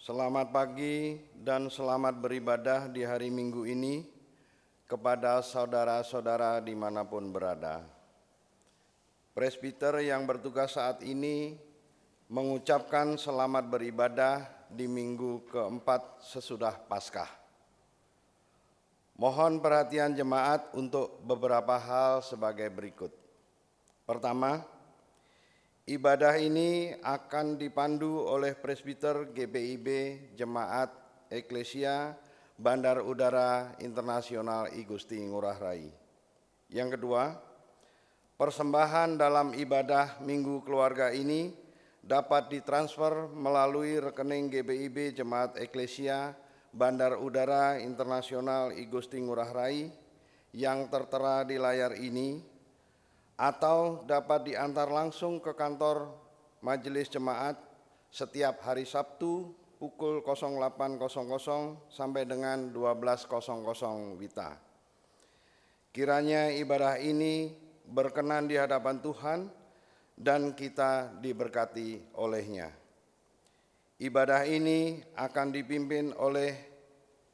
Selamat pagi dan selamat beribadah di hari Minggu ini kepada saudara-saudara dimanapun berada. Presbiter yang bertugas saat ini mengucapkan selamat beribadah di minggu keempat sesudah Paskah. Mohon perhatian jemaat untuk beberapa hal sebagai berikut. Pertama, ibadah ini akan dipandu oleh Presbiter GPIB Jemaat Eklesia Bandar Udara Internasional I Gusti Ngurah Rai. Yang kedua, persembahan dalam ibadah Minggu Keluarga ini dapat ditransfer melalui rekening GPIB Jemaat Eklesia Bandar Udara Internasional I Gusti Ngurah Rai yang tertera di layar ini, atau dapat diantar langsung ke kantor Majelis Jemaat setiap hari Sabtu pukul 08.00 sampai dengan 12.00 WITA. Kiranya ibadah ini berkenan di hadapan Tuhan dan kita diberkati olehnya. Ibadah ini akan dipimpin oleh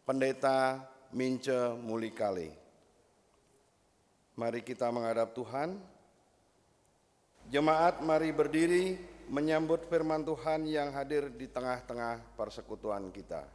Pendeta Mince Mulikale. Mari kita menghadap Tuhan. Jemaat mari berdiri menyambut firman Tuhan yang hadir di tengah-tengah persekutuan kita.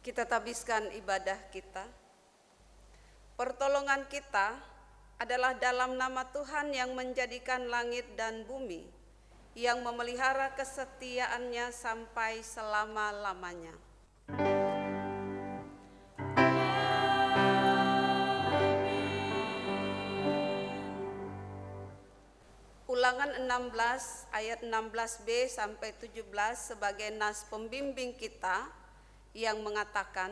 Kita tabiskan ibadah kita. Pertolongan kita adalah dalam nama Tuhan yang menjadikan langit dan bumi, yang memelihara kesetiaannya sampai selama-lamanya. Ulangan 16 ayat 16b sampai 17 sebagai nas pembimbing kita yang mengatakan,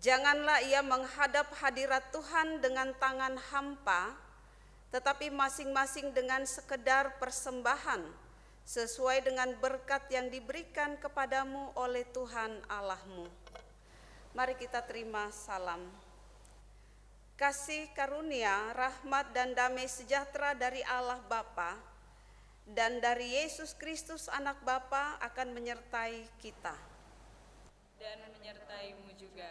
janganlah ia menghadap hadirat Tuhan dengan tangan hampa, tetapi masing-masing dengan sekedar persembahan sesuai dengan berkat yang diberikan kepadamu oleh Tuhan Allahmu. Mari kita terima salam. Kasih karunia, rahmat dan damai sejahtera dari Allah Bapa dan dari Yesus Kristus anak Bapa akan menyertai kita. Dan menyertaimu juga.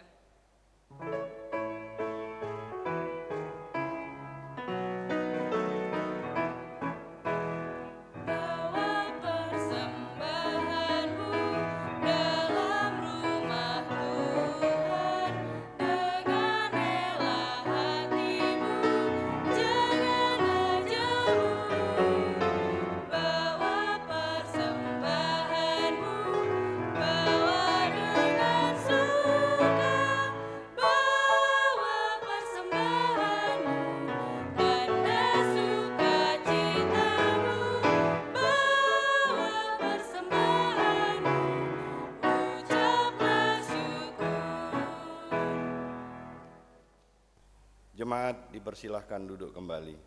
Jemaat dipersilahkan duduk kembali.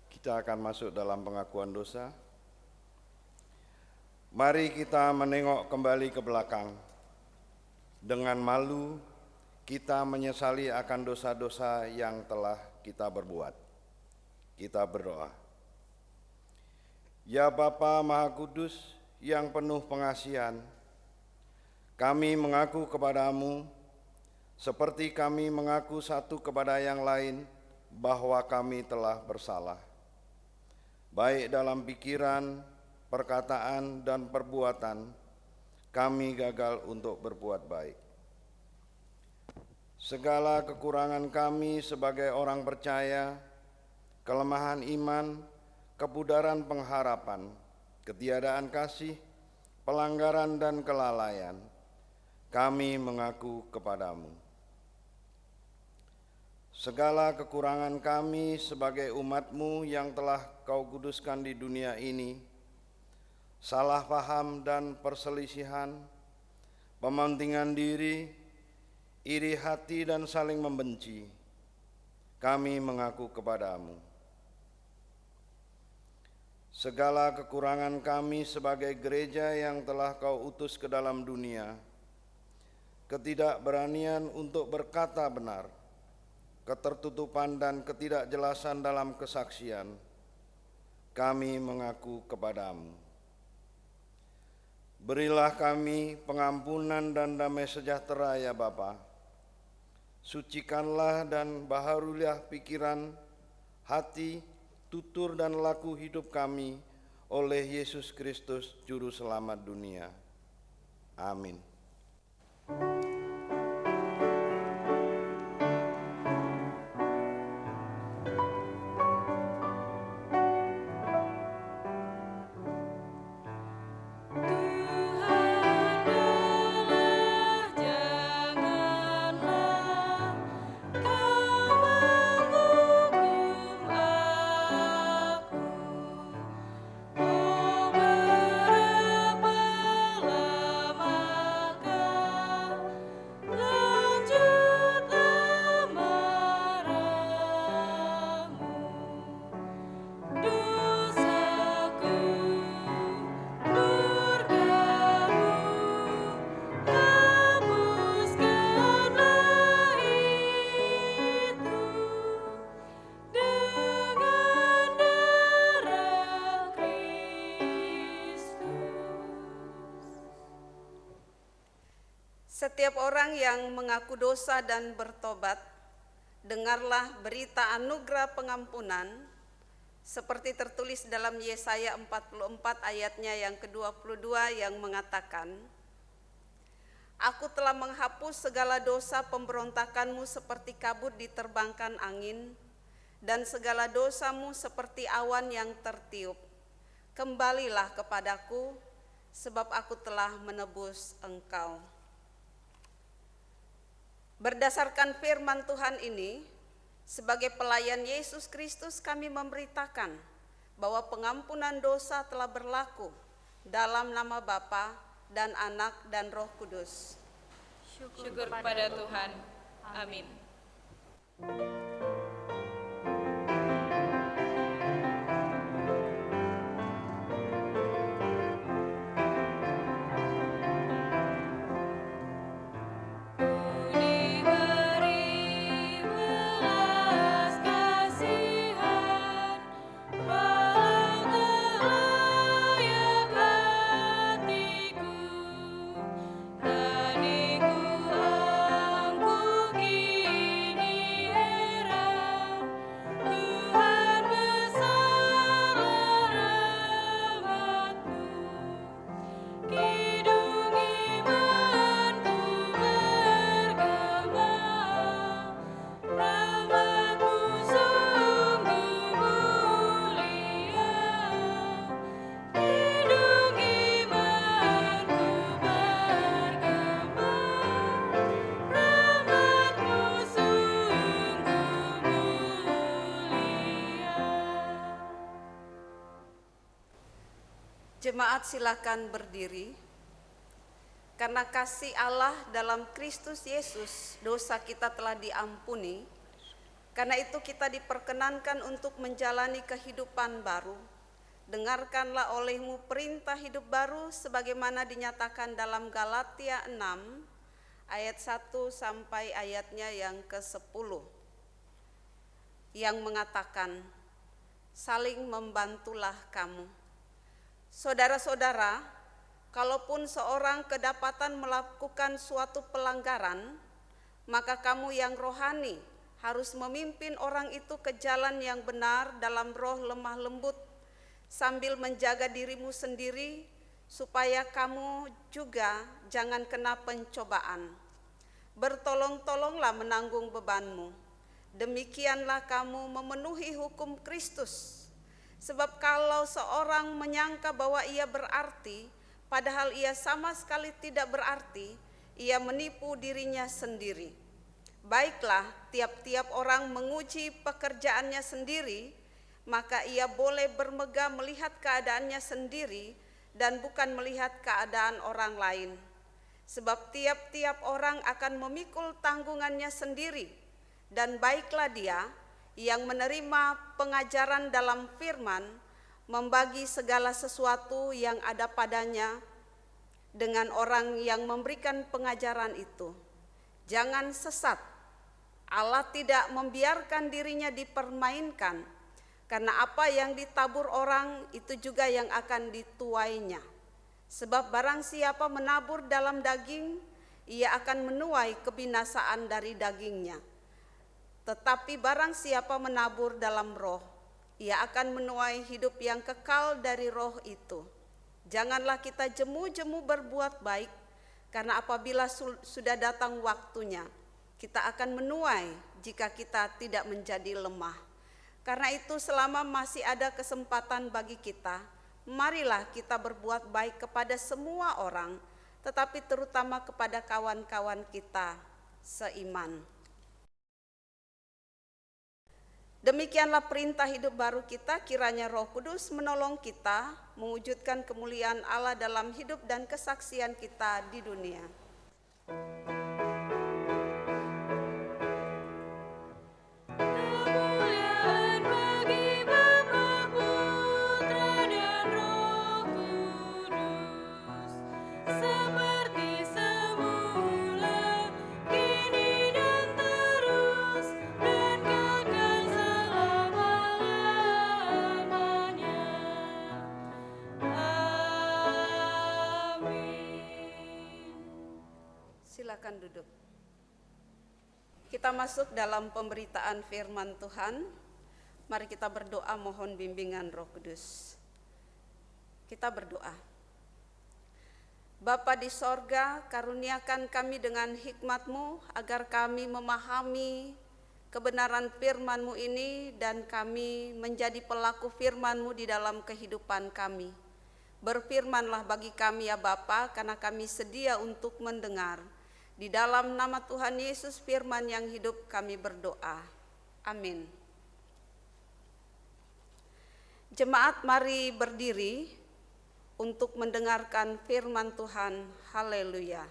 Kita akan masuk dalam pengakuan dosa. Mari kita menengok kembali ke belakang. Dengan malu kita menyesali akan dosa-dosa yang telah kita berbuat. Kita berdoa. Ya Bapa Maha Kudus yang penuh pengasihan, kami mengaku kepadamu seperti kami mengaku satu kepada yang lain bahwa kami telah bersalah, baik dalam pikiran, perkataan, dan perbuatan, kami gagal untuk berbuat baik. Segala kekurangan kami sebagai orang percaya, kelemahan iman, kepudaran pengharapan, ketiadaan kasih, pelanggaran dan kelalaian, kami mengaku kepadamu. Segala kekurangan kami sebagai umat-Mu yang telah Kau kuduskan di dunia ini, salah paham dan perselisihan, pementingan diri, iri hati dan saling membenci, kami mengaku kepadamu. Segala kekurangan kami sebagai gereja yang telah Kau utus ke dalam dunia, ketidakberanian untuk berkata benar, ketertutupan dan ketidakjelasan dalam kesaksian, kami mengaku kepadamu. Berilah kami pengampunan dan damai sejahtera ya Bapa. Sucikanlah dan baharulilah pikiran, hati, tutur dan laku hidup kami oleh Yesus Kristus Juru Selamat dunia. Amin. Setiap orang yang mengaku dosa dan bertobat, dengarlah berita anugerah pengampunan, seperti tertulis dalam Yesaya 44 ayatnya yang ke-22 yang mengatakan, Aku telah menghapus segala dosa pemberontakanmu seperti kabut diterbangkan angin, dan segala dosamu seperti awan yang tertiup. Kembalilah kepadaku, sebab aku telah menebus engkau. Berdasarkan firman Tuhan ini, sebagai pelayan Yesus Kristus kami memberitakan bahwa pengampunan dosa telah berlaku dalam nama Bapa dan Anak dan Roh Kudus. Syukur kepada Tuhan. Amin. Jemaat silakan berdiri. Karena kasih Allah dalam Kristus Yesus, dosa kita telah diampuni. Karena itu kita diperkenankan untuk menjalani kehidupan baru. Dengarkanlah olehmu perintah hidup baru sebagaimana dinyatakan dalam Galatia 6 ayat 1 sampai ayatnya yang ke-10. Yang mengatakan, saling membantulah kamu. Saudara-saudara, kalaupun seorang kedapatan melakukan suatu pelanggaran, maka kamu yang rohani harus memimpin orang itu ke jalan yang benar dalam roh lemah lembut, sambil menjaga dirimu sendiri, supaya kamu juga jangan kena pencobaan. Bertolong-tolonglah menanggung bebanmu. Demikianlah kamu memenuhi hukum Kristus. Sebab kalau seorang menyangka bahwa ia berarti, padahal ia sama sekali tidak berarti, ia menipu dirinya sendiri. Baiklah, tiap-tiap orang menguji pekerjaannya sendiri, maka ia boleh bermegah melihat keadaannya sendiri dan bukan melihat keadaan orang lain. Sebab tiap-tiap orang akan memikul tanggungannya sendiri, dan baiklah dia yang menerima pengajaran dalam firman, membagi segala sesuatu yang ada padanya dengan orang yang memberikan pengajaran itu. Jangan sesat. Allah tidak membiarkan dirinya dipermainkan, karena apa yang ditabur orang itu juga yang akan dituainya. Sebab barang siapa menabur dalam daging, ia akan menuai kebinasaan dari dagingnya. Tetapi barang siapa menabur dalam roh, ia akan menuai hidup yang kekal dari roh itu. Janganlah kita jemu-jemu berbuat baik, karena apabila sudah datang waktunya, kita akan menuai jika kita tidak menjadi lemah. Karena itu selama masih ada kesempatan bagi kita, marilah kita berbuat baik kepada semua orang, tetapi terutama kepada kawan-kawan kita seiman. Demikianlah perintah hidup baru kita, kiranya Roh Kudus menolong kita mewujudkan kemuliaan Allah dalam hidup dan kesaksian kita di dunia. Silakan duduk. Kita masuk dalam pemberitaan firman Tuhan. Mari kita berdoa mohon bimbingan Roh Kudus. Kita berdoa. Bapa di sorga, karuniakan kami dengan hikmat-Mu agar kami memahami kebenaran firman-Mu ini dan kami menjadi pelaku firman-Mu di dalam kehidupan kami. Berfirmanlah bagi kami ya Bapa, karena kami sedia untuk mendengar. Di dalam nama Tuhan Yesus firman yang hidup kami berdoa. Amin. Jemaat mari berdiri untuk mendengarkan firman Tuhan. Haleluya.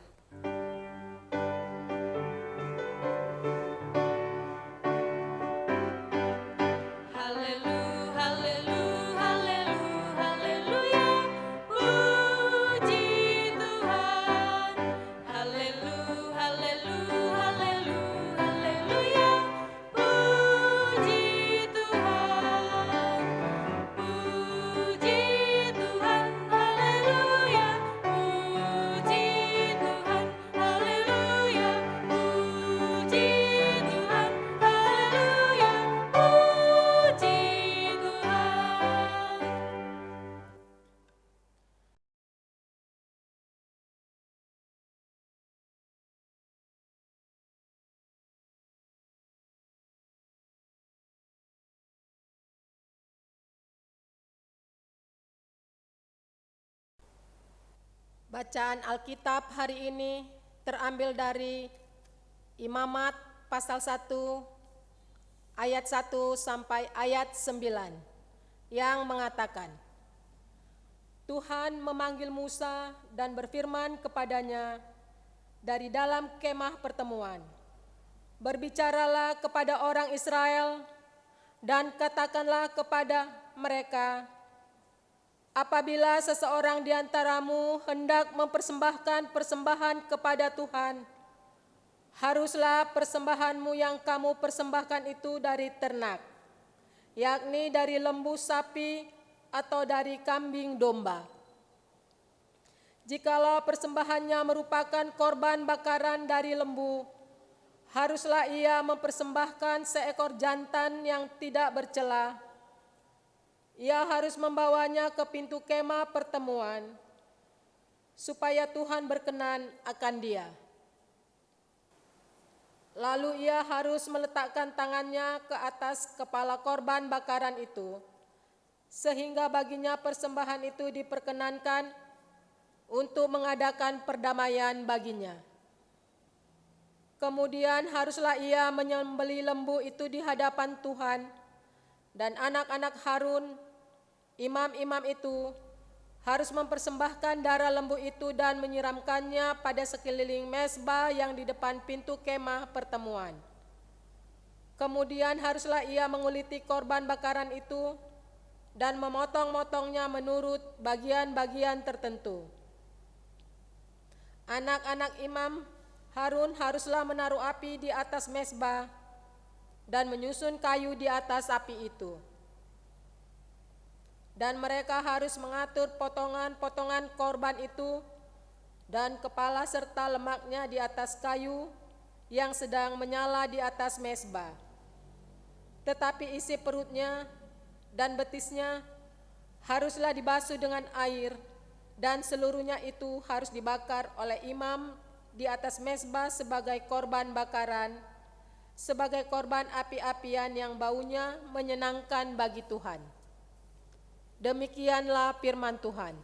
Bacaan Alkitab hari ini terambil dari Imamat pasal 1 ayat 1 sampai ayat 9 yang mengatakan, Tuhan memanggil Musa dan berfirman kepadanya dari dalam kemah pertemuan, berbicaralah kepada orang Israel dan katakanlah kepada mereka, apabila seseorang di antaramu hendak mempersembahkan persembahan kepada Tuhan, haruslah persembahanmu yang kamu persembahkan itu dari ternak, yakni dari lembu sapi atau dari kambing domba. Jikalau persembahannya merupakan korban bakaran dari lembu, haruslah ia mempersembahkan seekor jantan yang tidak bercela. Ia harus membawanya ke pintu kemah pertemuan, supaya Tuhan berkenan akan dia. Lalu ia harus meletakkan tangannya ke atas kepala korban bakaran itu, sehingga baginya persembahan itu diperkenankan untuk mengadakan perdamaian baginya. Kemudian haruslah ia menyembelih lembu itu di hadapan Tuhan, dan anak-anak Harun, imam-imam itu, harus mempersembahkan darah lembu itu dan menyiramkannya pada sekeliling mezbah yang di depan pintu kemah pertemuan. Kemudian haruslah ia menguliti korban bakaran itu dan memotong-motongnya menurut bagian-bagian tertentu. Anak-anak imam Harun haruslah menaruh api di atas mezbah dan menyusun kayu di atas api itu. Dan mereka harus mengatur potongan-potongan korban itu dan kepala serta lemaknya di atas kayu yang sedang menyala di atas mezbah. Tetapi isi perutnya dan betisnya haruslah dibasuh dengan air, dan seluruhnya itu harus dibakar oleh imam di atas mezbah sebagai korban bakaran, sebagai korban api-apian yang baunya menyenangkan bagi Tuhan. Demikianlah firman Tuhan.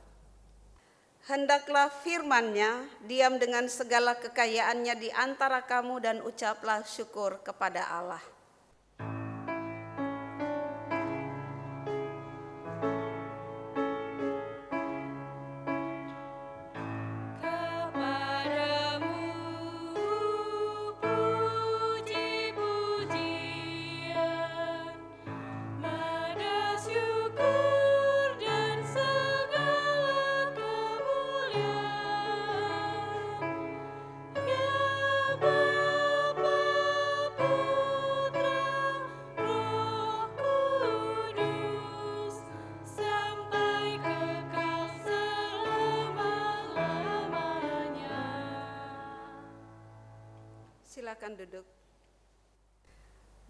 Hendaklah firman-Nya diam dengan segala kekayaannya di antara kamu dan ucaplah syukur kepada Allah. Silakan duduk.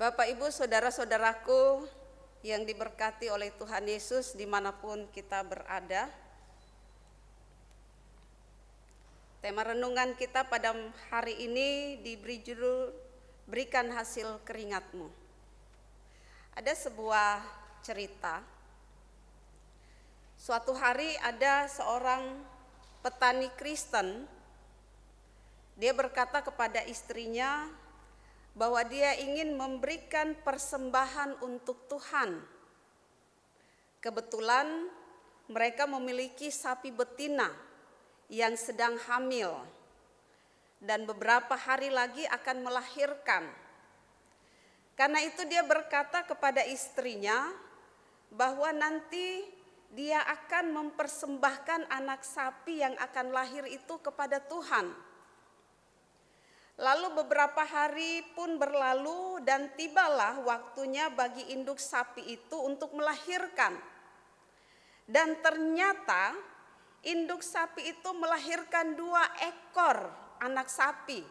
Bapak, Ibu, saudara-saudaraku yang diberkati oleh Tuhan Yesus dimanapun kita berada. Tema renungan kita pada hari ini diberi judul Berikan Hasil Keringatmu. Ada sebuah cerita. Suatu hari ada seorang petani Kristen. Dia berkata kepada istrinya bahwa dia ingin memberikan persembahan untuk Tuhan. Kebetulan mereka memiliki sapi betina yang sedang hamil dan beberapa hari lagi akan melahirkan. Karena itu dia berkata kepada istrinya bahwa nanti dia akan mempersembahkan anak sapi yang akan lahir itu kepada Tuhan. Lalu beberapa hari pun berlalu dan tibalah waktunya bagi induk sapi itu untuk melahirkan. Dan ternyata induk sapi itu melahirkan 2 ekor anak sapi.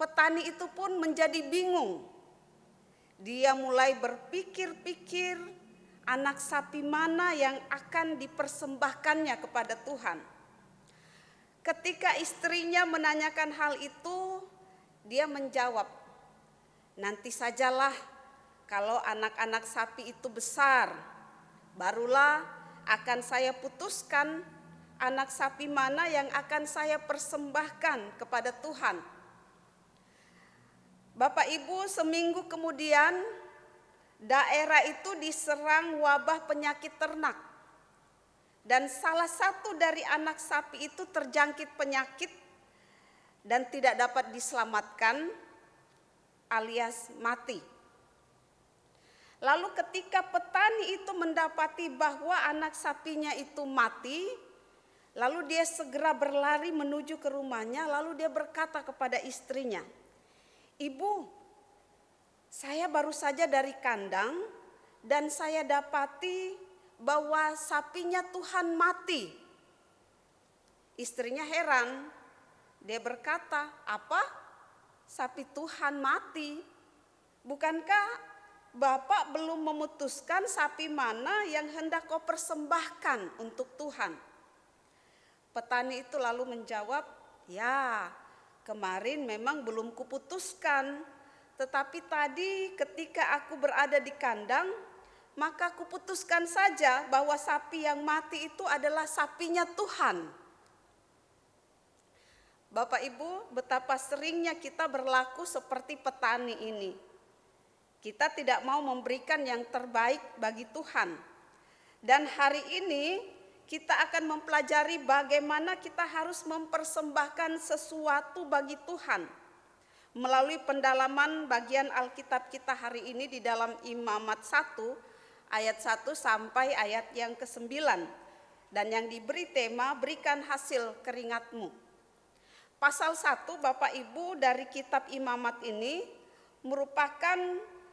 Petani itu pun menjadi bingung. Dia mulai berpikir-pikir anak sapi mana yang akan dipersembahkannya kepada Tuhan. Ketika istrinya menanyakan hal itu, dia menjawab, nanti sajalah kalau anak-anak sapi itu besar, barulah akan saya putuskan anak sapi mana yang akan saya persembahkan kepada Tuhan. Bapak Ibu, seminggu kemudian daerah itu diserang wabah penyakit ternak. Dan salah satu dari anak sapi itu terjangkit penyakit dan tidak dapat diselamatkan alias mati. Lalu ketika petani itu mendapati bahwa anak sapinya itu mati, lalu dia segera berlari menuju ke rumahnya, lalu dia berkata kepada istrinya, "Ibu, saya baru saja dari kandang dan saya dapati bahwa sapinya Tuhan mati." Istrinya heran. Dia berkata, "Apa? sapi Tuhan mati. Bukankah Bapak belum memutuskan sapi mana yang hendak kau persembahkan untuk Tuhan? Petani itu lalu menjawab, ya kemarin memang belum kuputuskan, tetapi tadi ketika aku berada di kandang, maka kuputuskan saja bahwa sapi yang mati itu adalah sapinya Tuhan. Bapak Ibu, betapa seringnya kita berlaku seperti petani ini. Kita tidak mau memberikan yang terbaik bagi Tuhan. Dan hari ini kita akan mempelajari bagaimana kita harus mempersembahkan sesuatu bagi Tuhan. Melalui pendalaman bagian Alkitab kita hari ini di dalam Imamat 1 ayat 1 sampai ayat yang ke-9. Dan yang diberi tema berikan hasil keringatmu. Pasal 1 Bapak Ibu dari kitab Imamat ini merupakan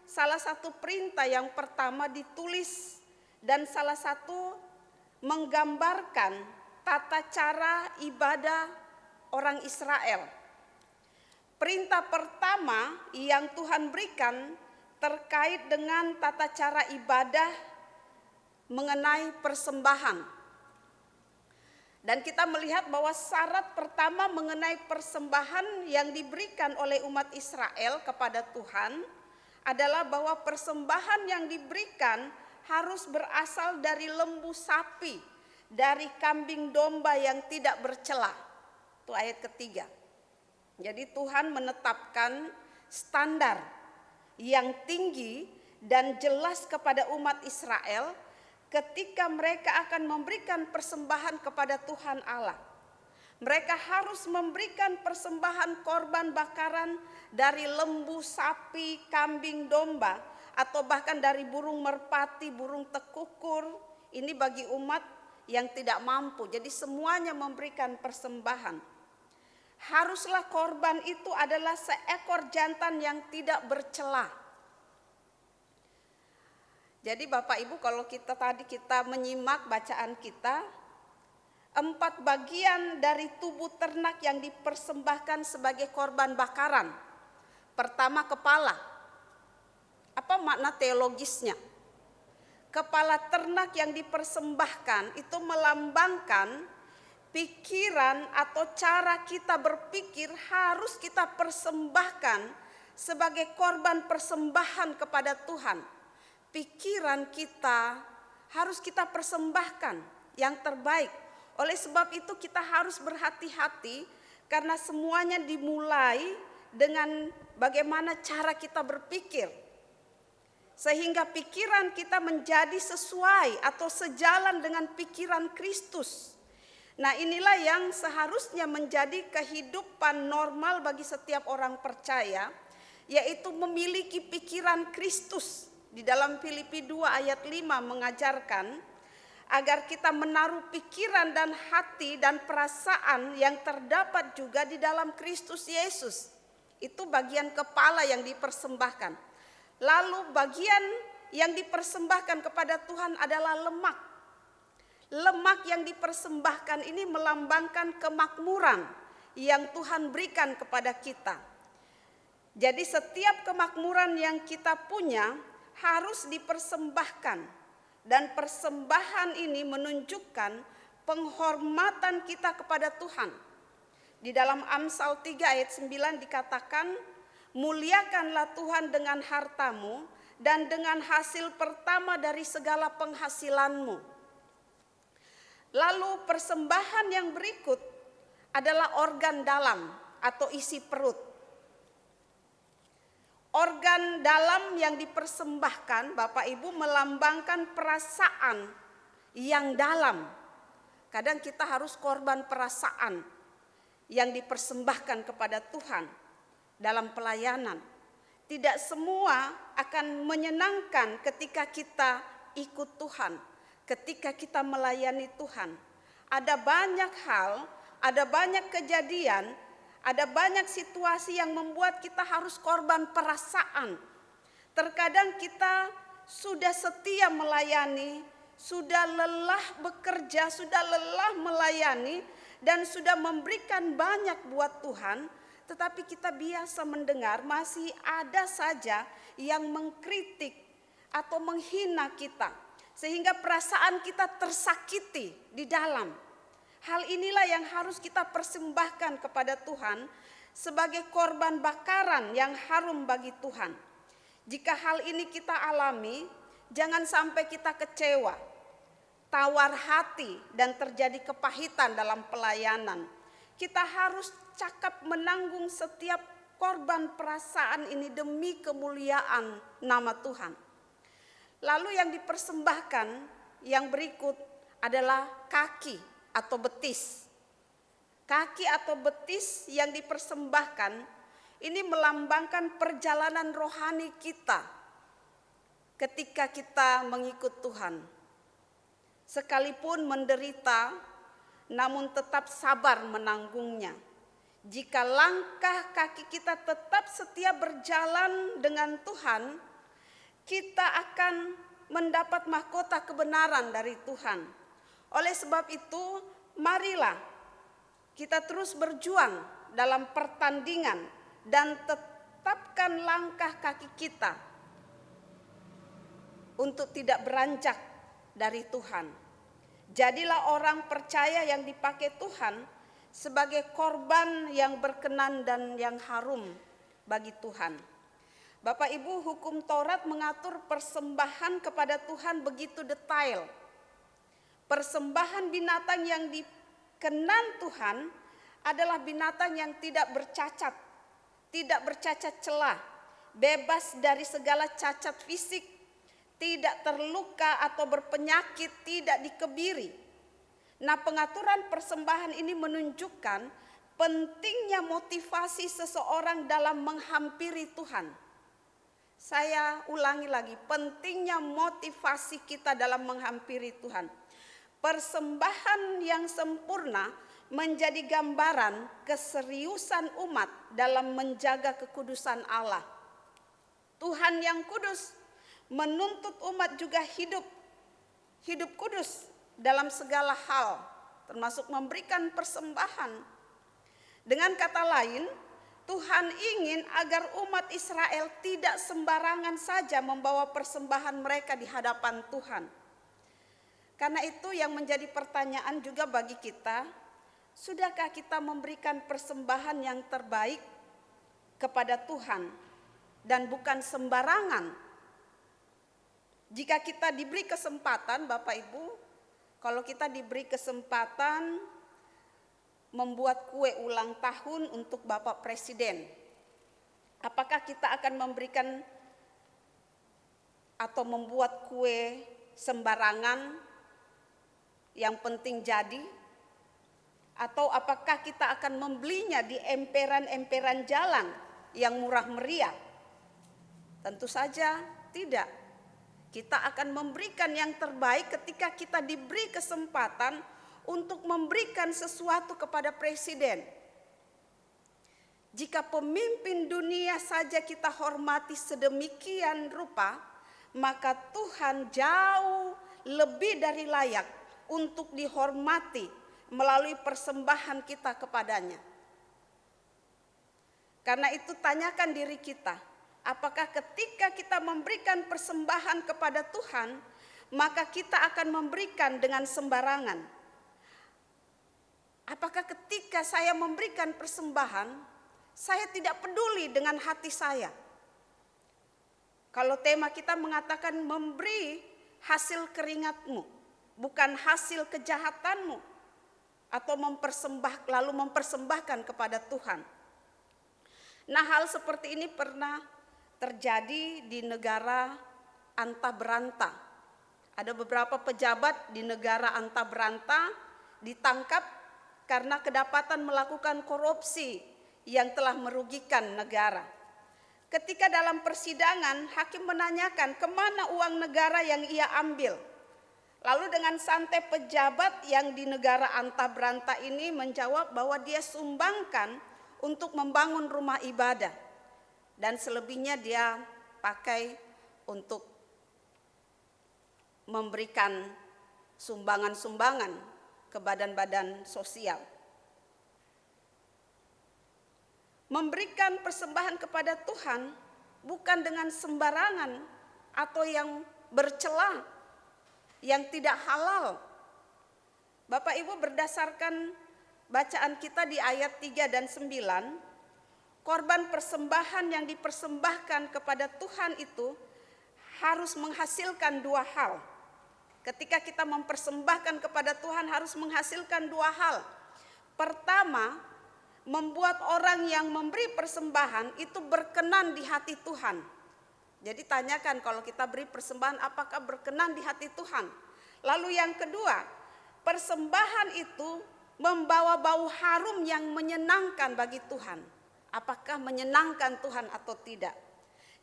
salah satu perintah yang pertama ditulis dan salah satu menggambarkan tata cara ibadah orang Israel. Perintah pertama yang Tuhan berikan terkait dengan tata cara ibadah mengenai persembahan. Dan kita melihat bahwa syarat pertama mengenai persembahan yang diberikan oleh umat Israel kepada Tuhan adalah bahwa persembahan yang diberikan harus berasal dari lembu sapi, dari kambing domba yang tidak bercela. Itu ayat ketiga. Jadi Tuhan menetapkan standar yang tinggi dan jelas kepada umat Israel ketika mereka akan memberikan persembahan kepada Tuhan Allah. Mereka harus memberikan persembahan korban bakaran dari lembu, sapi, kambing, domba, atau bahkan dari burung merpati, burung tekukur. Ini bagi umat yang tidak mampu. Jadi semuanya memberikan persembahan. Haruslah korban itu adalah seekor jantan yang tidak bercela. Jadi Bapak Ibu, kalau kita menyimak bacaan kita, 4 bagian dari tubuh ternak yang dipersembahkan sebagai korban bakaran. Pertama, kepala. Apa makna teologisnya? Kepala ternak yang dipersembahkan itu melambangkan pikiran atau cara kita berpikir harus kita persembahkan sebagai korban persembahan kepada Tuhan. Pikiran kita harus kita persembahkan yang terbaik. Oleh sebab itu kita harus berhati-hati karena semuanya dimulai dengan bagaimana cara kita berpikir. Sehingga pikiran kita menjadi sesuai atau sejalan dengan pikiran Kristus. Nah, inilah yang seharusnya menjadi kehidupan normal bagi setiap orang percaya, yaitu memiliki pikiran Kristus. Di dalam Filipi 2 ayat 5 mengajarkan agar kita menaruh pikiran dan hati dan perasaan yang terdapat juga di dalam Kristus Yesus. Itu bagian kepala yang dipersembahkan. Lalu bagian yang dipersembahkan kepada Tuhan adalah lemak. Lemak yang dipersembahkan ini melambangkan kemakmuran yang Tuhan berikan kepada kita. Jadi setiap kemakmuran yang kita punya harus dipersembahkan. Dan persembahan ini menunjukkan penghormatan kita kepada Tuhan. Di dalam Amsal 3 ayat 9 dikatakan, muliakanlah Tuhan dengan hartamu dan dengan hasil pertama dari segala penghasilanmu. Lalu persembahan yang berikut adalah organ dalam atau isi perut. Organ dalam yang dipersembahkan, Bapak Ibu, melambangkan perasaan yang dalam. Kadang kita harus korban perasaan yang dipersembahkan kepada Tuhan dalam pelayanan. Tidak semua akan menyenangkan ketika kita ikut Tuhan, ketika kita melayani Tuhan. Ada banyak hal, ada banyak kejadian, ada banyak situasi yang membuat kita harus korban perasaan. Terkadang kita sudah setia melayani, sudah lelah bekerja, sudah lelah melayani, dan sudah memberikan banyak buat Tuhan. tetapi kita biasa mendengar masih ada saja yang mengkritik atau menghina kita, sehingga perasaan kita tersakiti di dalam. Hal inilah yang harus kita persembahkan kepada Tuhan sebagai korban bakaran yang harum bagi Tuhan. Jika hal ini kita alami, jangan sampai kita kecewa, tawar hati, dan terjadi kepahitan dalam pelayanan. Kita harus cakap menanggung setiap korban perasaan ini demi kemuliaan nama Tuhan. Lalu yang dipersembahkan yang berikut adalah kaki atau betis. Kaki atau betis yang dipersembahkan ini melambangkan perjalanan rohani kita ketika kita mengikut Tuhan. Sekalipun menderita, namun tetap sabar menanggungnya. Jika langkah kaki kita tetap setia berjalan dengan Tuhan, kita akan mendapat mahkota kebenaran dari Tuhan. Oleh sebab itu, marilah kita terus berjuang dalam pertandingan dan tetapkan langkah kaki kita untuk tidak beranjak dari Tuhan. Jadilah orang percaya yang dipakai Tuhan sebagai korban yang berkenan dan yang harum bagi Tuhan. Bapak Ibu, hukum Taurat mengatur persembahan kepada Tuhan begitu detail. Persembahan binatang yang dikenan Tuhan adalah binatang yang tidak bercacat celah, bebas dari segala cacat fisik, tidak terluka atau berpenyakit, tidak dikebiri. Nah, pengaturan persembahan ini menunjukkan pentingnya motivasi seseorang dalam menghampiri Tuhan. Saya ulangi lagi, pentingnya motivasi kita dalam menghampiri Tuhan. Persembahan yang sempurna menjadi gambaran keseriusan umat dalam menjaga kekudusan Allah. Tuhan yang kudus menuntut umat juga hidup kudus dalam segala hal, termasuk memberikan persembahan. Dengan kata lain, Tuhan ingin agar umat Israel tidak sembarangan saja membawa persembahan mereka di hadapan Tuhan. Karena itu yang menjadi pertanyaan juga bagi kita, sudahkah kita memberikan persembahan yang terbaik kepada Tuhan dan bukan sembarangan? Jika kita diberi kesempatan, Bapak Ibu, kalau kita diberi kesempatan membuat kue ulang tahun untuk Bapak Presiden, apakah kita akan memberikan atau membuat kue sembarangan yang penting jadi? Atau apakah kita akan membelinya di emperan-emperan jalan yang murah meriah? Tentu saja tidak. Kita akan memberikan yang terbaik ketika kita diberi kesempatan untuk memberikan sesuatu kepada presiden. Jika pemimpin dunia saja kita hormati sedemikian rupa, maka Tuhan jauh lebih dari layak untuk dihormati melalui persembahan kita kepadanya. Karena itu tanyakan diri kita, apakah ketika kita memberikan persembahan kepada Tuhan, maka kita akan memberikan dengan sembarangan? Apakah ketika saya memberikan persembahan, saya tidak peduli dengan hati saya? Kalau tema kita mengatakan memberi hasil keringatmu, bukan hasil kejahatanmu, atau lalu mempersembahkan kepada Tuhan. Nah, hal seperti ini pernah terjadi di negara antah berantah. Ada beberapa pejabat di negara antah berantah ditangkap karena kedapatan melakukan korupsi yang telah merugikan negara. Ketika dalam persidangan, hakim menanyakan kemana uang negara yang ia ambil. Lalu dengan santai pejabat yang di negara antah berantah ini menjawab bahwa dia sumbangkan untuk membangun rumah ibadah. Dan selebihnya dia pakai untuk memberikan sumbangan-sumbangan ke badan-badan sosial. Memberikan persembahan kepada Tuhan bukan dengan sembarangan atau yang bercela, yang tidak halal. Bapak Ibu, berdasarkan bacaan kita di ayat 3 dan 9, korban persembahan yang dipersembahkan kepada Tuhan itu harus menghasilkan dua hal. Ketika kita mempersembahkan kepada Tuhan harus menghasilkan dua hal. Pertama, membuat orang yang memberi persembahan itu berkenan di hati Tuhan. Jadi tanyakan kalau kita beri persembahan apakah berkenan di hati Tuhan. Lalu yang kedua, persembahan itu membawa bau harum yang menyenangkan bagi Tuhan. Apakah menyenangkan Tuhan atau tidak?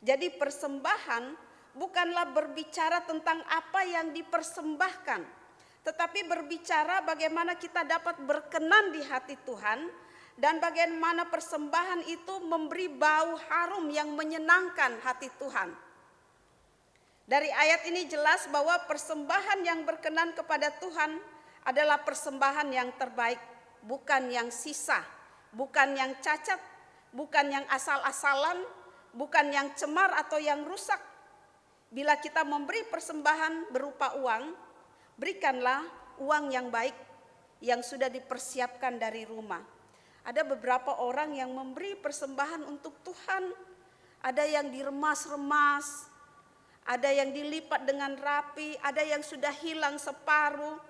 Jadi persembahan bukanlah berbicara tentang apa yang dipersembahkan, tetapi berbicara bagaimana kita dapat berkenan di hati Tuhan dan bagaimana persembahan itu memberi bau harum yang menyenangkan hati Tuhan. Dari ayat ini jelas bahwa persembahan yang berkenan kepada Tuhan adalah persembahan yang terbaik, bukan yang sisa, bukan yang cacat, bukan yang asal-asalan, bukan yang cemar atau yang rusak. Bila kita memberi persembahan berupa uang, berikanlah uang yang baik yang sudah dipersiapkan dari rumah. Ada beberapa orang yang memberi persembahan untuk Tuhan, ada yang diremas-remas, ada yang dilipat dengan rapi, ada yang sudah hilang separuh,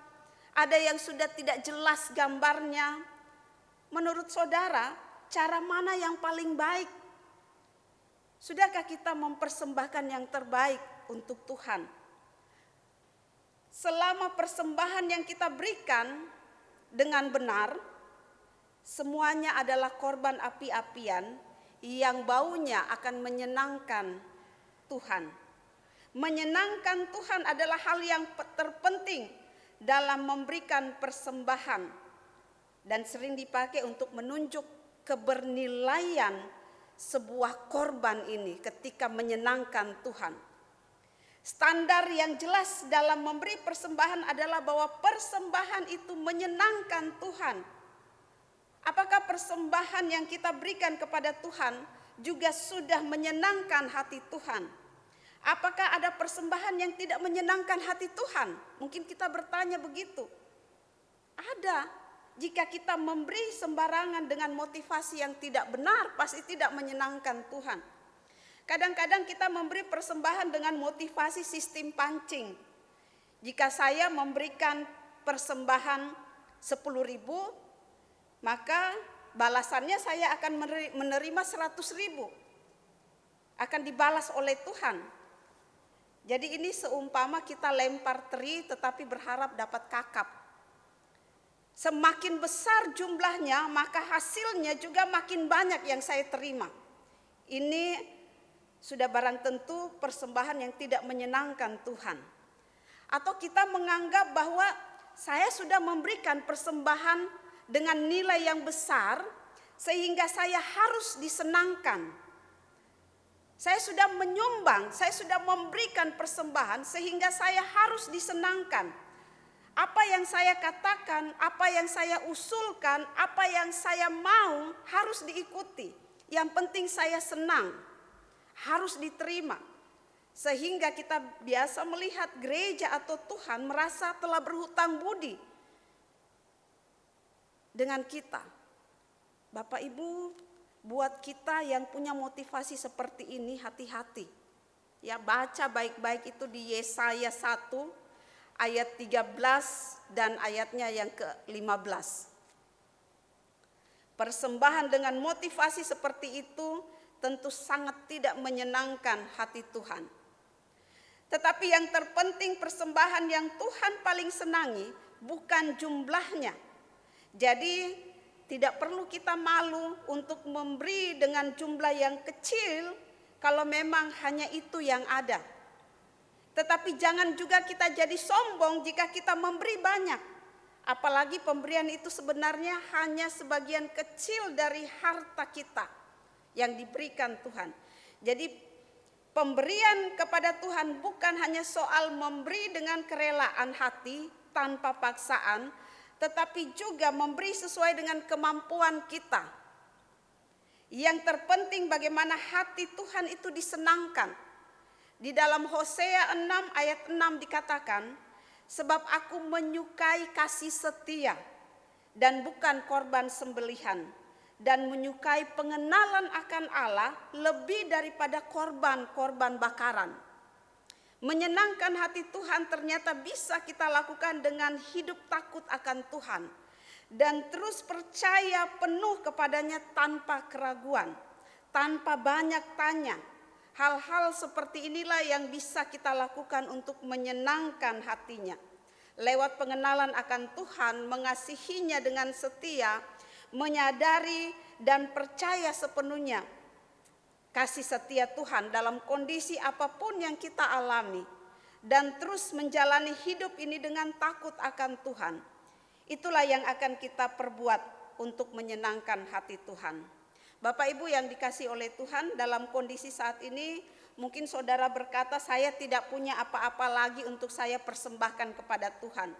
ada yang sudah tidak jelas gambarnya. Menurut saudara, cara mana yang paling baik? Sudahkah kita mempersembahkan yang terbaik untuk Tuhan? Selama persembahan yang kita berikan dengan benar, semuanya adalah korban api-apian yang baunya akan menyenangkan Tuhan. Menyenangkan Tuhan adalah hal yang terpenting dalam memberikan persembahan dan sering dipakai untuk menunjuk kebernilaian sebuah korban ini ketika menyenangkan Tuhan. Standar yang jelas dalam memberi persembahan adalah bahwa persembahan itu menyenangkan Tuhan. Apakah persembahan yang kita berikan kepada Tuhan juga sudah menyenangkan hati Tuhan? Apakah ada persembahan yang tidak menyenangkan hati Tuhan? Mungkin kita bertanya begitu. Ada. Jika kita memberi sembarangan dengan motivasi yang tidak benar, pasti tidak menyenangkan Tuhan. Kadang-kadang kita memberi persembahan dengan motivasi sistem pancing. Jika saya memberikan persembahan 10.000, maka balasannya saya akan menerima 100.000. Akan dibalas oleh Tuhan. Jadi ini seumpama kita lempar teri tetapi berharap dapat kakap. Semakin besar jumlahnya maka hasilnya juga makin banyak yang saya terima. Ini sudah barang tentu persembahan yang tidak menyenangkan Tuhan. Atau kita menganggap bahwa saya sudah memberikan persembahan dengan nilai yang besar sehingga saya harus disenangkan. Saya sudah menyumbang, saya sudah memberikan persembahan sehingga saya harus disenangkan. Apa yang saya katakan, apa yang saya usulkan, apa yang saya mau harus diikuti. Yang penting saya senang, harus diterima. Sehingga kita biasa melihat gereja atau Tuhan merasa telah berhutang budi dengan kita. Bapak Ibu, buat kita yang punya motivasi seperti ini hati-hati. Ya, baca baik-baik itu di Yesaya 1 ayat 13 dan ayatnya yang ke-15. Persembahan dengan motivasi seperti itu tentu sangat tidak menyenangkan hati Tuhan. Tetapi yang terpenting persembahan yang Tuhan paling senangi bukan jumlahnya. Jadi tidak perlu kita malu untuk memberi dengan jumlah yang kecil kalau memang hanya itu yang ada. Tetapi jangan juga kita jadi sombong jika kita memberi banyak. Apalagi pemberian itu sebenarnya hanya sebagian kecil dari harta kita yang diberikan Tuhan. Jadi pemberian kepada Tuhan bukan hanya soal memberi dengan kerelaan hati tanpa paksaan, tetapi juga memberi sesuai dengan kemampuan kita. Yang terpenting bagaimana hati Tuhan itu disenangkan. Di dalam Hosea 6 ayat 6 dikatakan, sebab aku menyukai kasih setia dan bukan korban sembelihan, dan menyukai pengenalan akan Allah lebih daripada korban-korban bakaran. Menyenangkan hati Tuhan ternyata bisa kita lakukan dengan hidup takut akan Tuhan dan terus percaya penuh kepadanya tanpa keraguan, tanpa banyak tanya. Hal-hal seperti inilah yang bisa kita lakukan untuk menyenangkan hatinya. Lewat pengenalan akan Tuhan, mengasihinya dengan setia, menyadari dan percaya sepenuhnya kasih setia Tuhan dalam kondisi apapun yang kita alami, dan terus menjalani hidup ini dengan takut akan Tuhan. Itulah yang akan kita perbuat untuk menyenangkan hati Tuhan. Bapak Ibu yang dikasihi oleh Tuhan, dalam kondisi saat ini mungkin saudara berkata, saya tidak punya apa-apa lagi untuk saya persembahkan kepada Tuhan.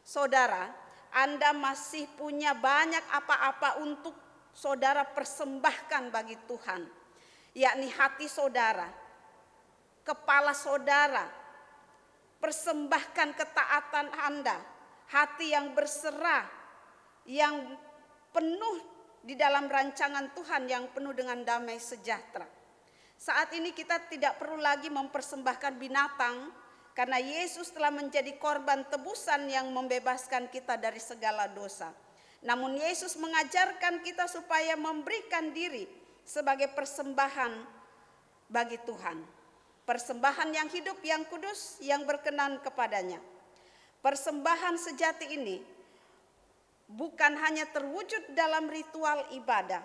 Saudara, Anda masih punya banyak apa-apa untuk saudara persembahkan bagi Tuhan, yakni hati saudara, kepala saudara. Persembahkan ketaatan Anda, hati yang berserah, yang penuh di dalam rancangan Tuhan, yang penuh dengan damai sejahtera. Saat ini kita tidak perlu lagi mempersembahkan binatang, karena Yesus telah menjadi korban tebusan yang membebaskan kita dari segala dosa. Namun Yesus mengajarkan kita supaya memberikan diri sebagai persembahan bagi Tuhan. Persembahan yang hidup, yang kudus, yang berkenan kepadanya. Persembahan sejati ini bukan hanya terwujud dalam ritual ibadah,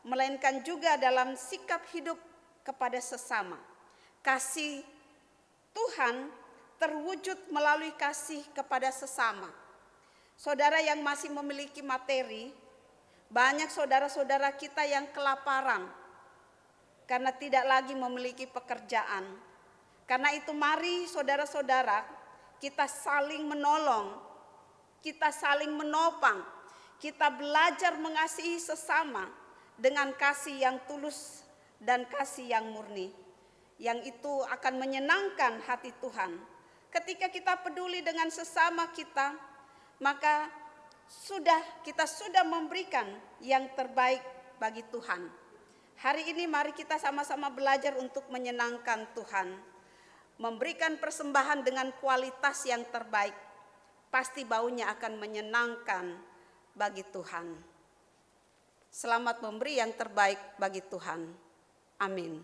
melainkan juga dalam sikap hidup kepada sesama. Kasih Tuhan terwujud melalui kasih kepada sesama. Saudara yang masih memiliki materi, banyak saudara-saudara kita yang kelaparan karena tidak lagi memiliki pekerjaan. Karena itu mari saudara-saudara kita saling menolong, kita saling menopang, kita belajar mengasihi sesama dengan kasih yang tulus dan kasih yang murni. Yang itu akan menyenangkan hati Tuhan. Ketika kita peduli dengan sesama kita, maka kita sudah memberikan yang terbaik bagi Tuhan. Hari ini mari kita sama-sama belajar untuk menyenangkan Tuhan. Memberikan persembahan dengan kualitas yang terbaik, pasti baunya akan menyenangkan bagi Tuhan. Selamat memberi yang terbaik bagi Tuhan. Amin.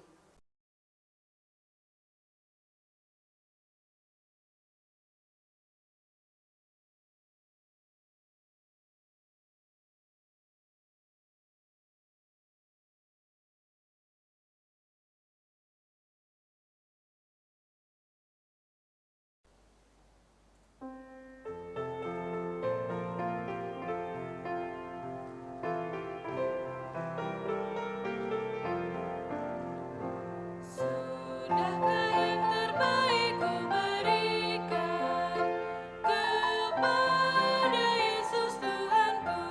Sudahkah yang terbaik ku berikan kepada Yesus Tuhanku,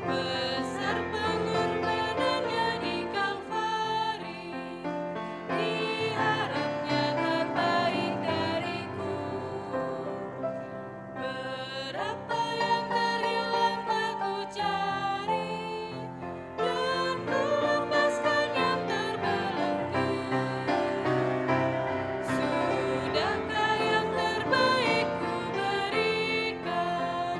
besar pengorbanannya di Kalvari, diharapnya terbaik dariku. Berapa yang terhilang tak ku cari, dan ku lepaskan yang terbelenggu. Sudahkah yang terbaik ku berikan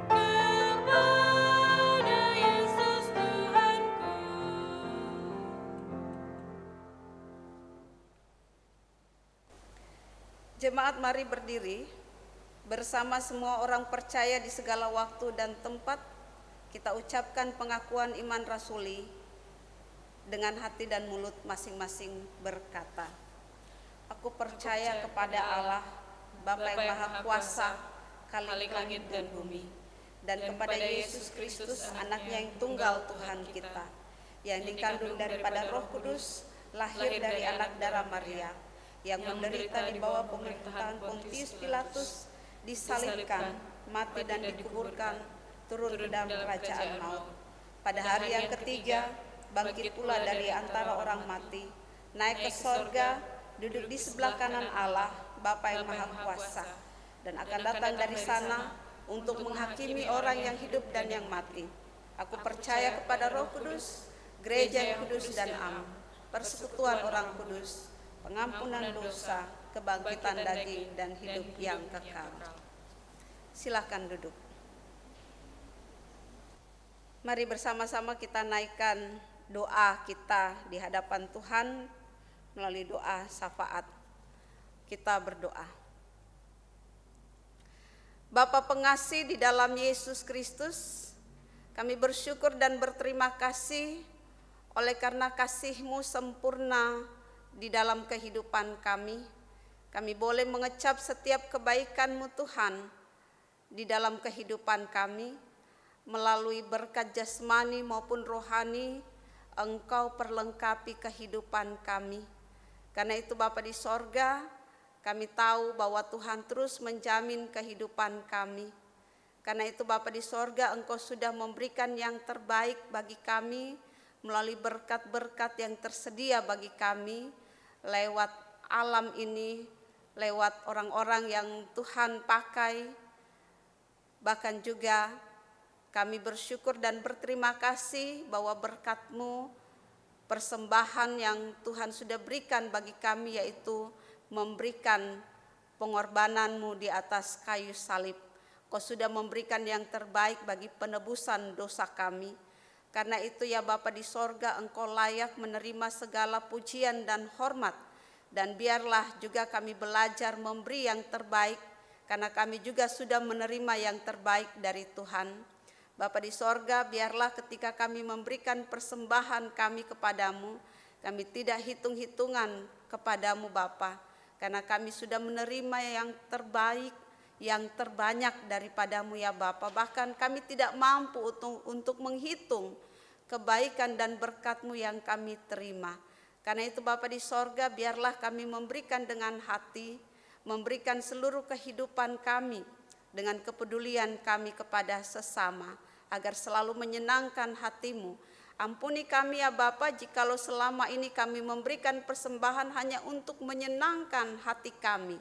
kepada Yesus Tuhanku. Jemaat mari berdiri bersama semua orang percaya di segala waktu dan tempat. Kita ucapkan pengakuan iman rasuli dengan hati dan mulut masing-masing berkata, aku percaya kepada Allah, Bapa yang Maha Kuasa, Khalik langit dan bumi, dan kepada Yesus Kristus, anaknya yang tunggal Tuhan kita, yang dikandung daripada Roh Kudus, lahir dari anak darah Maria, yang menderita di bawah pemerintahan Pontius Pilatus, disalibkan, mati dan dikuburkan, turun ke dalam kerajaan maut. pada hari yang ketiga bangkit pula dari antara orang mati, naik ke sorga, duduk di sebelah kanan Allah, Bapa yang Maha Kuasa, dan akan datang dari sana untuk menghakimi orang yang hidup dan yang mati. Aku percaya kepada Roh Kudus, gereja yang kudus dan am, persekutuan orang kudus, pengampunan dosa, kebangkitan daging, dan hidup yang kekal. Silakan duduk. Mari bersama-sama kita naikkan doa kita di hadapan Tuhan melalui doa syafaat. Kita berdoa. Bapa pengasih di dalam Yesus Kristus, kami bersyukur dan berterima kasih oleh karena kasih-Mu sempurna di dalam kehidupan kami. Kami boleh mengecap setiap kebaikan-Mu Tuhan di dalam kehidupan kami. Melalui berkat jasmani maupun rohani, Engkau perlengkapi kehidupan kami. Karena itu Bapa di sorga, kami tahu bahwa Tuhan terus menjamin kehidupan kami. Karena itu Bapa di sorga, Engkau sudah memberikan yang terbaik bagi kami melalui berkat-berkat yang tersedia bagi kami lewat alam ini, lewat orang-orang yang Tuhan pakai. Bahkan juga kami bersyukur dan berterima kasih bahwa berkat-Mu, persembahan yang Tuhan sudah berikan bagi kami, yaitu memberikan pengorbanan-Mu di atas kayu salib. Kau sudah memberikan yang terbaik bagi penebusan dosa kami. Karena itu ya Bapa di sorga, Engkau layak menerima segala pujian dan hormat. Dan biarlah juga kami belajar memberi yang terbaik, karena kami juga sudah menerima yang terbaik dari Tuhan. Bapa di sorga, biarlah ketika kami memberikan persembahan kami kepadamu, kami tidak hitung-hitungan kepadamu Bapa, karena kami sudah menerima yang terbaik, yang terbanyak daripadamu ya Bapa. Bahkan kami tidak mampu untuk menghitung kebaikan dan berkat-Mu yang kami terima. Karena itu Bapa di sorga, biarlah kami memberikan dengan hati, memberikan seluruh kehidupan kami dengan kepedulian kami kepada sesama, agar selalu menyenangkan hati-Mu. Ampuni kami ya Bapa, jikalau selama ini kami memberikan persembahan hanya untuk menyenangkan hati kami.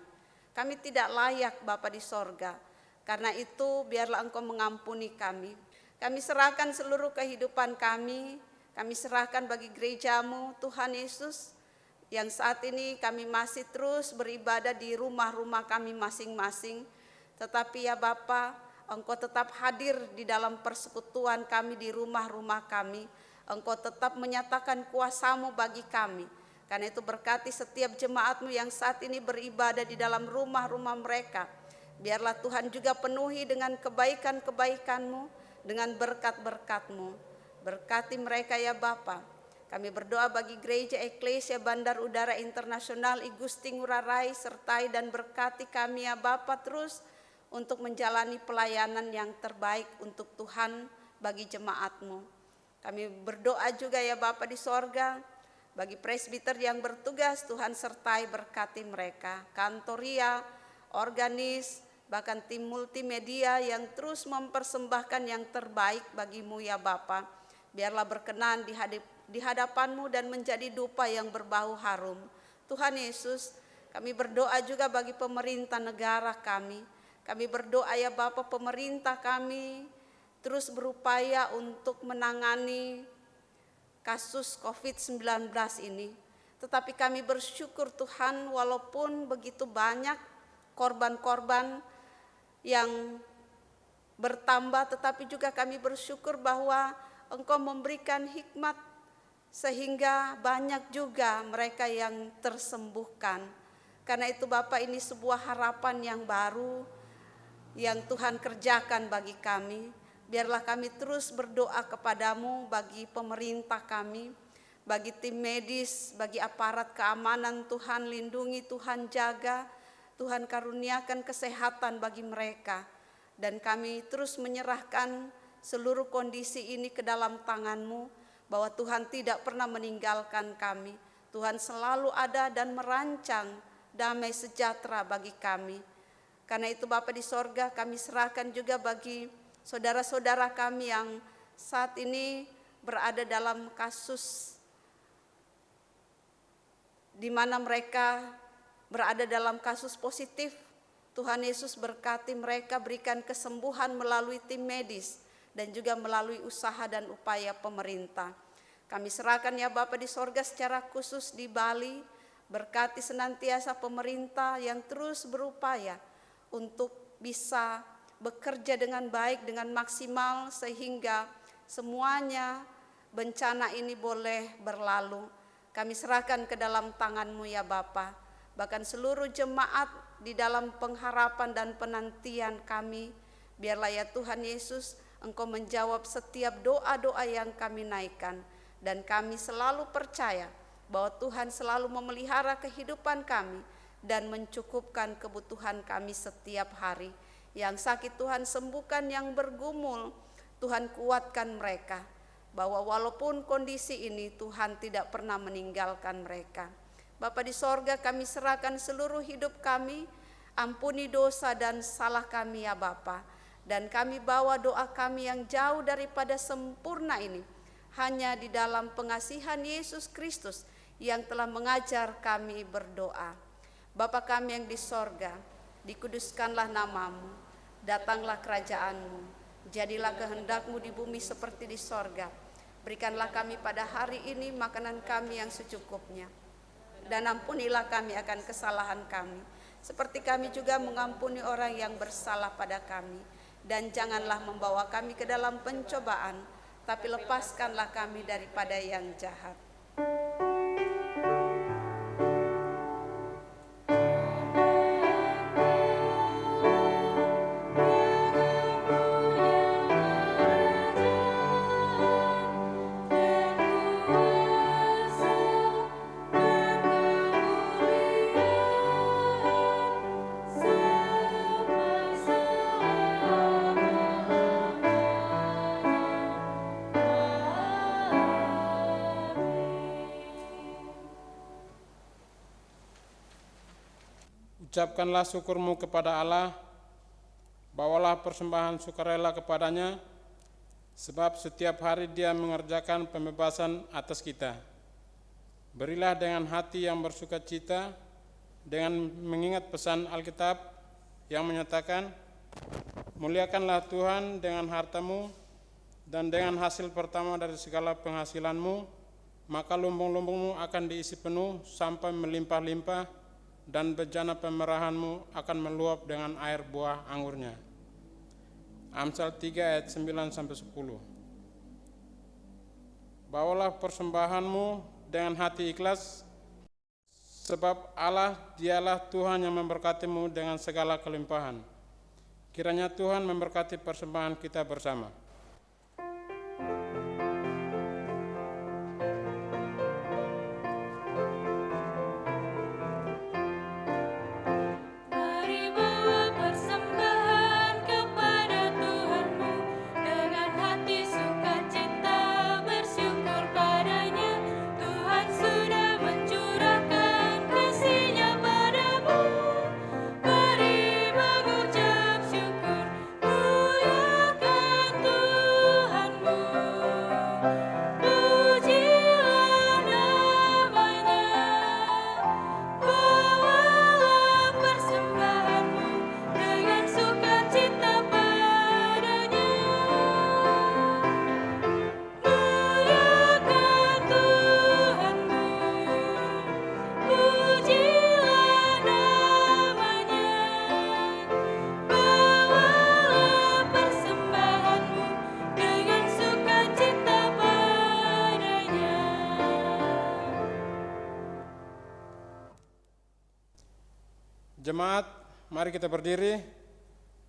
Kami tidak layak Bapa di sorga. Karena itu biarlah Engkau mengampuni kami. Kami serahkan seluruh kehidupan kami serahkan bagi gereja-Mu Tuhan Yesus, yang saat ini kami masih terus beribadah di rumah-rumah kami masing-masing. Tetapi ya Bapa, Engkau tetap hadir di dalam persekutuan kami di rumah-rumah kami. Engkau tetap menyatakan kuasa-Mu bagi kami. Karena itu berkati setiap jemaat-Mu yang saat ini beribadah di dalam rumah-rumah mereka. Biarlah Tuhan juga penuhi dengan kebaikan-kebaikan-Mu, dengan berkat-berkat-Mu. Berkati mereka ya Bapa. Kami berdoa bagi gereja Eklesia Bandar Udara Internasional I Gusti Ngurah Rai, sertai dan berkati kami ya Bapa terus untuk menjalani pelayanan yang terbaik untuk Tuhan bagi jemaat-Mu. Kami berdoa juga ya Bapa di sorga, bagi presbiter yang bertugas, Tuhan sertai berkati mereka, kantoria, organis, bahkan tim multimedia yang terus mempersembahkan yang terbaik bagi-Mu ya Bapa. Biarlah berkenan di hadapan-Mu dan menjadi dupa yang berbau harum. Tuhan Yesus, kami berdoa juga bagi pemerintah negara kami. Kami berdoa ya Bapa, pemerintah kami terus berupaya untuk menangani kasus COVID-19 ini. Tetapi kami bersyukur Tuhan, walaupun begitu banyak korban-korban yang bertambah, tetapi juga kami bersyukur bahwa Engkau memberikan hikmat sehingga banyak juga mereka yang tersembuhkan. Karena itu Bapa, ini sebuah harapan yang baru yang Tuhan kerjakan bagi kami. Biarlah kami terus berdoa kepadamu bagi pemerintah kami, bagi tim medis, bagi aparat keamanan. Tuhan lindungi, Tuhan jaga, Tuhan karuniakan kesehatan bagi mereka. Dan kami terus menyerahkan seluruh kondisi ini ke dalam tangan-Mu, bahwa Tuhan tidak pernah meninggalkan kami. Tuhan selalu ada dan merancang damai sejahtera bagi kami. Karena itu Bapa di sorga, kami serahkan juga bagi saudara-saudara kami yang saat ini berada dalam kasus di mana mereka berada dalam kasus positif. Tuhan Yesus berkati mereka, berikan kesembuhan melalui tim medis dan juga melalui usaha dan upaya pemerintah. Kami serahkan ya Bapa di sorga secara khusus di Bali, berkati senantiasa pemerintah yang terus berupaya untuk bisa bekerja dengan baik, dengan maksimal, sehingga semuanya bencana ini boleh berlalu. Kami serahkan ke dalam tangan-Mu ya Bapa, bahkan seluruh jemaat di dalam pengharapan dan penantian kami, biarlah ya Tuhan Yesus, Engkau menjawab setiap doa-doa yang kami naikkan, dan kami selalu percaya bahwa Tuhan selalu memelihara kehidupan kami dan mencukupkan kebutuhan kami setiap hari. Yang sakit Tuhan sembuhkan, yang bergumul Tuhan kuatkan mereka, bahwa walaupun kondisi ini Tuhan tidak pernah meninggalkan mereka. Bapa di sorga, kami serahkan seluruh hidup kami, ampuni dosa dan salah kami ya Bapa, dan kami bawa doa kami yang jauh daripada sempurna ini hanya di dalam pengasihan Yesus Kristus yang telah mengajar kami berdoa. Bapa kami yang di sorga, dikuduskanlah nama-Mu, datanglah kerajaan-Mu, jadilah kehendak-Mu di bumi seperti di sorga. Berikanlah kami pada hari ini makanan kami yang secukupnya, dan ampunilah kami akan kesalahan kami, seperti kami juga mengampuni orang yang bersalah pada kami. Dan janganlah membawa kami ke dalam pencobaan, tapi lepaskanlah kami daripada yang jahat. Ucapkanlah syukur-Mu kepada Allah, bawalah persembahan sukarela kepadanya, sebab setiap hari Dia mengerjakan pembebasan atas kita. Berilah dengan hati yang bersukacita, dengan mengingat pesan Alkitab yang menyatakan, muliakanlah Tuhan dengan hartamu, dan dengan hasil pertama dari segala penghasilanmu, maka lumbung-lumbungmu akan diisi penuh sampai melimpah-limpah, dan bejana pemerahanmu akan meluap dengan air buah anggurnya. Amsal 3 ayat 9-10. Bawalah persembahanmu dengan hati ikhlas, sebab Allah Dialah Tuhan yang memberkatimu dengan segala kelimpahan. Kiranya Tuhan memberkati persembahan kita bersama. Mari bawa persembahan kepada Tuhanmu dengan hati sukacita, bersyukur padanya. Tuhan sudah mencurahkan kasih-Nya padamu. Mari mengucap syukur, muliakan Tuhanmu. Pujilah namanya. Bawalah persembahanmu dengan sukacita padanya. Muliakan Tuhanmu, pujilah namanya. Bawalah persembahanmu dengan sukacita padanya. Jemaat, mari kita berdiri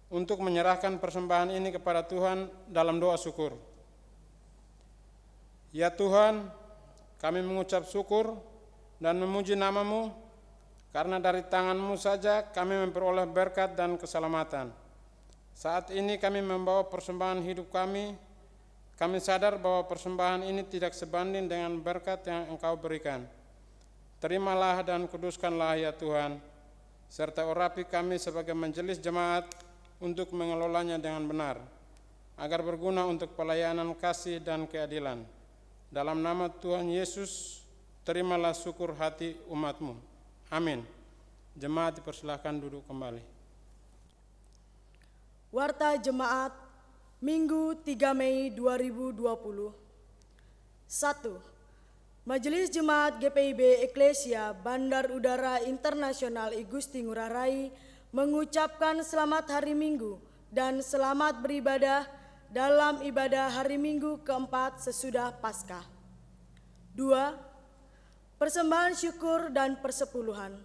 untuk menyerahkan persembahan ini kepada Tuhan dalam doa syukur. Ya Tuhan, kami mengucap syukur dan memuji nama-Mu, karena dari tangan-Mu saja kami memperoleh berkat dan keselamatan. Saat ini kami membawa persembahan hidup kami. Kami sadar bahwa persembahan ini tidak sebanding dengan berkat yang Engkau berikan. Terimalah dan kuduskanlah ya Tuhan, serta urapi kami sebagai majelis jemaat untuk mengelolanya dengan benar. agar berguna untuk pelayanan kasih dan keadilan. Dalam nama Tuhan Yesus, terimalah syukur hati umat-Mu. Amin. Jemaat dipersilahkan duduk kembali. Warta Jemaat Minggu 3 Mei 2020. 1. Majelis Jemaat GPIB Eklesia Bandar Udara Internasional I Gusti Ngurah Rai mengucapkan selamat hari Minggu dan selamat beribadah dalam ibadah hari Minggu keempat sesudah Paskah. 2. Persembahan syukur dan persepuluhan.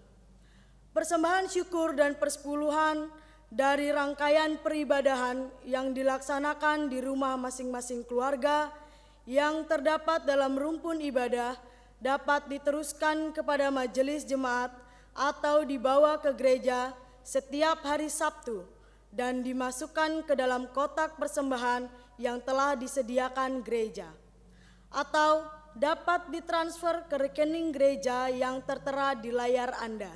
Persembahan syukur dan persepuluhan dari rangkaian peribadahan yang dilaksanakan di rumah masing-masing keluarga yang terdapat dalam rumpun ibadah dapat diteruskan kepada majelis jemaat atau dibawa ke gereja setiap hari Sabtu dan dimasukkan ke dalam kotak persembahan yang telah disediakan gereja, atau dapat ditransfer ke rekening gereja yang tertera di layar Anda.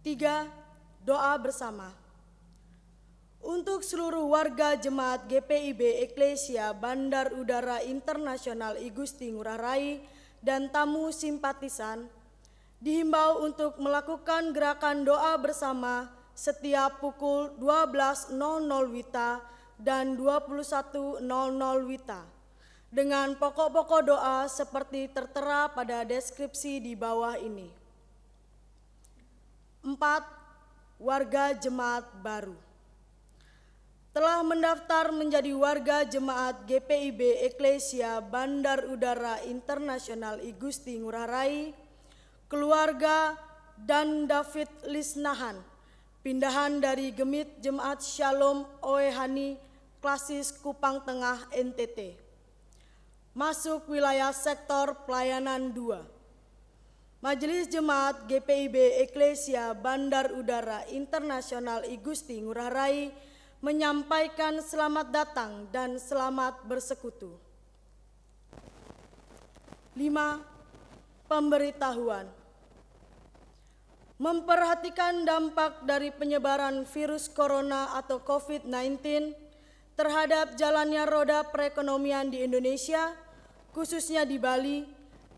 3. Doa bersama. Untuk seluruh warga jemaat GPIB Eklesia Bandar Udara Internasional I Gusti Ngurah Rai dan tamu simpatisan, dihimbau untuk melakukan gerakan doa bersama setiap pukul 12.00 WITA dan 21.00 WITA dengan pokok-pokok doa seperti tertera pada deskripsi di bawah ini. 4. Warga jemaat baru telah mendaftar menjadi warga jemaat GPIB Eklesia Bandar Udara Internasional I Gusti Ngurah Rai, keluarga dan David Lisnahan, pindahan dari Gemit Jemaat Shalom Oehani Klasis Kupang Tengah NTT. Masuk wilayah sektor pelayanan 2. Majelis Jemaat GPIB Eklesia Bandar Udara Internasional I Gusti Ngurah Rai menyampaikan selamat datang dan selamat bersekutu. 5. Pemberitahuan. Memperhatikan dampak dari penyebaran virus corona atau COVID-19 terhadap jalannya roda perekonomian di Indonesia, khususnya di Bali,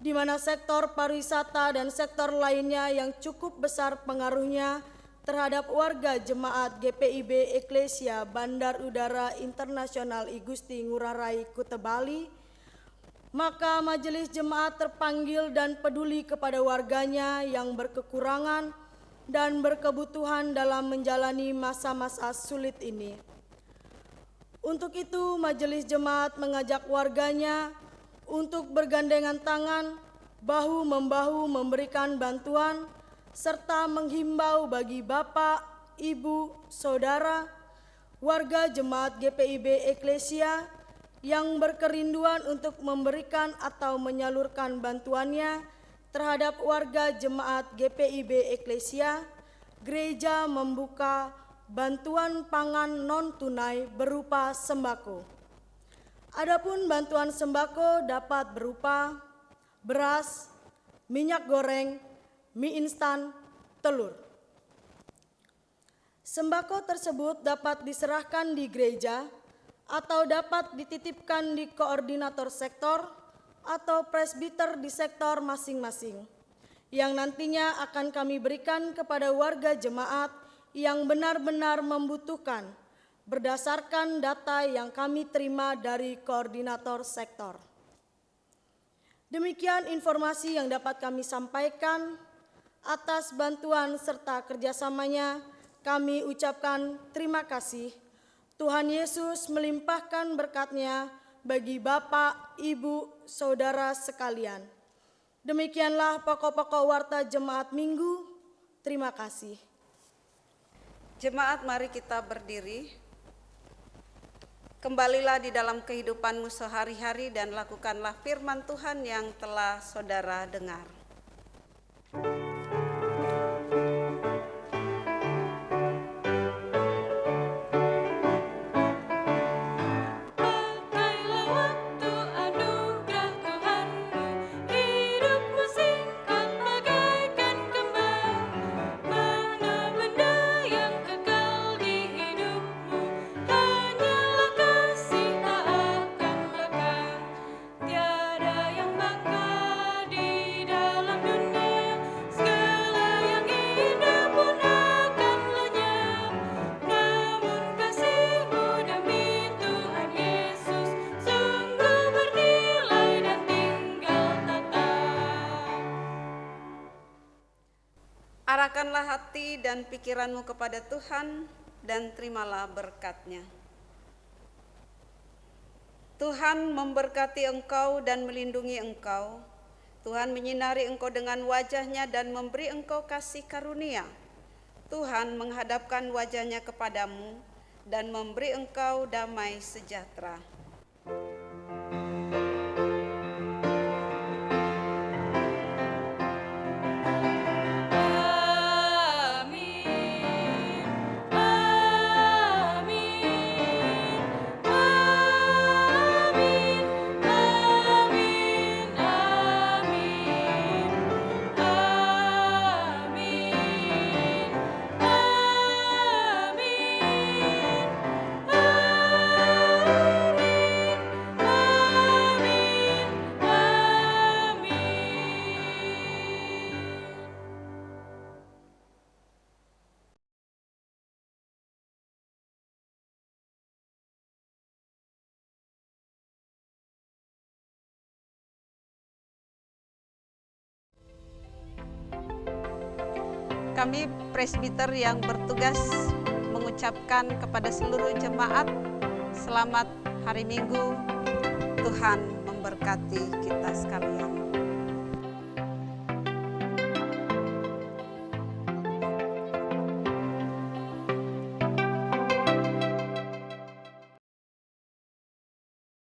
di mana sektor pariwisata dan sektor lainnya yang cukup besar pengaruhnya terhadap warga jemaat GPIB Eklesia Bandar Udara Internasional I Gusti Ngurah Rai Kuta Bali, maka majelis jemaat terpanggil dan peduli kepada warganya yang berkekurangan dan berkebutuhan dalam menjalani masa-masa sulit ini. Untuk itu, majelis jemaat mengajak warganya untuk bergandengan tangan, bahu-membahu memberikan bantuan, serta menghimbau bagi bapak, ibu, saudara, warga jemaat GPIB Eklesia yang berkerinduan untuk memberikan atau menyalurkan bantuannya terhadap warga jemaat GPIB Eklesia, gereja membuka bantuan pangan non-tunai berupa sembako. Adapun bantuan sembako dapat berupa beras, minyak goreng, mie instan, telur. Sembako tersebut dapat diserahkan di gereja atau dapat dititipkan di koordinator sektor atau presbiter di sektor masing-masing, yang nantinya akan kami berikan kepada warga jemaat yang benar-benar membutuhkan berdasarkan data yang kami terima dari koordinator sektor. Demikian informasi yang dapat kami sampaikan. Atas bantuan serta kerjasamanya kami ucapkan terima kasih. Tuhan Yesus melimpahkan berkat-Nya bagi Bapak, Ibu, Saudara sekalian. Demikianlah pokok-pokok warta jemaat Minggu. Terima kasih. Jemaat, mari kita berdiri. Kembalilah di dalam kehidupanmu sehari-hari dan lakukanlah firman Tuhan yang telah saudara dengar. Pakailah waktu anugerah Tuhanmu, hidupmu singkat bagaikan kembang. Mana benda yang kekal di hidupmu, hanya Arahkanlah hati dan pikiranmu kepada Tuhan dan terimalah berkat-Nya. Tuhan memberkati engkau dan melindungi engkau. Tuhan menyinari engkau dengan wajah-Nya dan memberi engkau kasih karunia. Tuhan menghadapkan wajah-Nya kepadamu dan memberi engkau damai sejahtera. Kami presbiter yang bertugas mengucapkan kepada seluruh jemaat selamat hari Minggu. Tuhan memberkati kita sekalian.